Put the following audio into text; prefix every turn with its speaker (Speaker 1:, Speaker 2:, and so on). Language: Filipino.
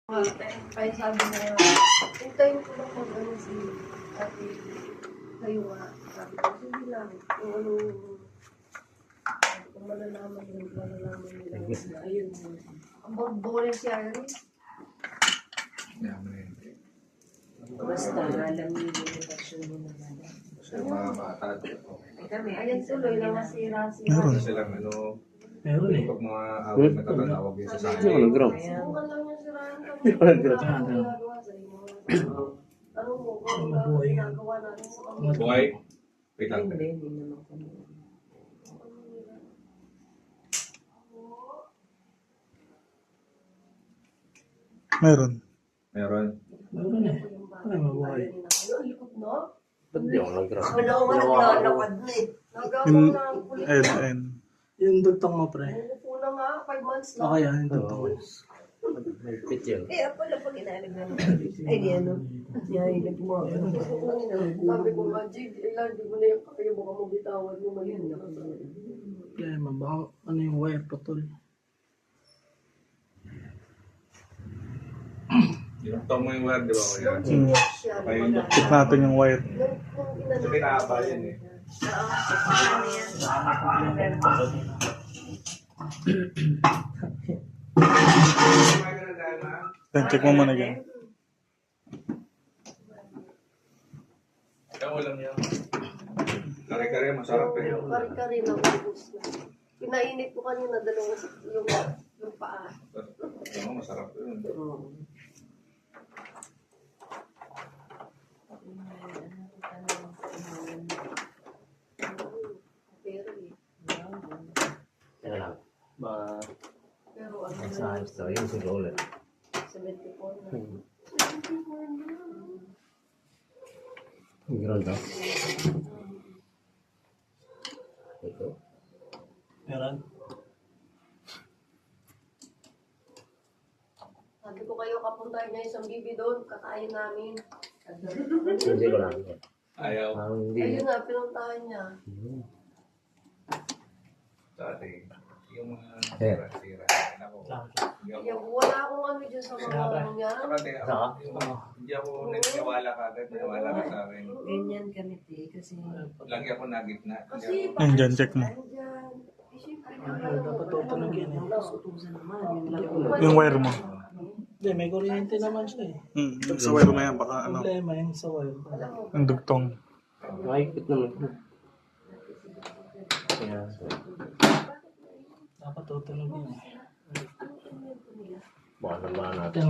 Speaker 1: Kaya sabi niya, hintayin ko lang kung ano si ate kayo nga. Sabi ko, sige lang. Kung ano, kung malalaman nila. Ayun. Ang boring siya rin.
Speaker 2: Basta alam niyo yung relasyon mo naman.
Speaker 3: Sa mga bata.
Speaker 1: Ayan tuloy na masira siya.
Speaker 3: Meron silang ano,
Speaker 4: Meron eh.
Speaker 3: pag mga awit na tatatawag din sa
Speaker 5: Hindi
Speaker 3: sali.
Speaker 5: ko nag-gram.
Speaker 1: Subukan lang niya sirahan kami.
Speaker 5: Hindi ko nag-gram.
Speaker 1: Ano mo, kung ano ginagawa natin sa kanila.
Speaker 3: Buhay. Wait lang.
Speaker 2: Hindi naman kami.
Speaker 4: Meron.
Speaker 3: Meron.
Speaker 4: Meron eh. Ay, mabuhay.
Speaker 1: Ano, likod no?
Speaker 5: Ba't di ako nag-gram?
Speaker 1: Wala ko nga naglalakad na eh. Nagawa
Speaker 4: In,
Speaker 1: na ang kulit.
Speaker 4: ayun. Yung dugtong mo, pre.
Speaker 1: Umupo na nga, 5 months lang.
Speaker 4: Okay, yan yung dugtong mo.
Speaker 5: May pit yun.
Speaker 2: Kaya pala pag inaalag na ay di ano, nailag mo.
Speaker 1: Sabi ko nga, Jig, ilan, di mo na yung kaya baka mo bitawan mo ngayon.
Speaker 4: Kaya baka ano yung wire patol.
Speaker 3: Dinuktaw mo yung wire, di ba? Kaya.
Speaker 1: Nung genius siya,
Speaker 3: Ayun,
Speaker 1: diba?
Speaker 4: Check natin yung wire.
Speaker 1: Nung inano.
Speaker 3: Sa pinahaba yan eh.
Speaker 4: Then check mo muna yan.
Speaker 3: Ikaw alam niyo. Kare-kare, masarap eh.
Speaker 1: Kari-kari na ubus na. Pinainit ko kanina dalawang yung paa.
Speaker 3: Oo, masarap yun.
Speaker 1: Pero eh.
Speaker 5: Teka lang. Ba,
Speaker 1: Pero ano
Speaker 5: next
Speaker 1: na,
Speaker 5: na hamster. Yun siguro ulit.
Speaker 1: 74 na.
Speaker 5: Nag-gram daw. Ito.
Speaker 4: Meron.
Speaker 1: Sabi ko kayo, kapuntahin niya isang bibi doon, kakain namin.
Speaker 5: Hindi ko lang.
Speaker 3: Ayaw.
Speaker 5: Parang hindi.
Speaker 1: Ayun nga, pinuntahan niya.
Speaker 3: Dati, yung mga
Speaker 5: Eh.
Speaker 3: sira-sira. Ako.
Speaker 1: Kaya wala akong ano dyan sa mga ano niya.
Speaker 3: Hindi ako nagtiwala ka agad. Naniwala ka sa akin.
Speaker 2: Ganyan kami te, kasi
Speaker 3: Lagi ako na gitna.
Speaker 1: Kasi,
Speaker 4: Ayun dyan, check mo.
Speaker 1: Nandyan. Eh, syempre,
Speaker 4: Dapat tutunog yan eh.
Speaker 2: utusan naman, yun lang.
Speaker 4: Yung wire mo. Hindi, may kuryente naman siya eh. Sa wire na yan, baka ano. Problema yung sa wire. Yung dugtong.
Speaker 5: Makikipit naman. Kaya,
Speaker 4: Dapat tutunog yan eh.
Speaker 5: baka naman natin.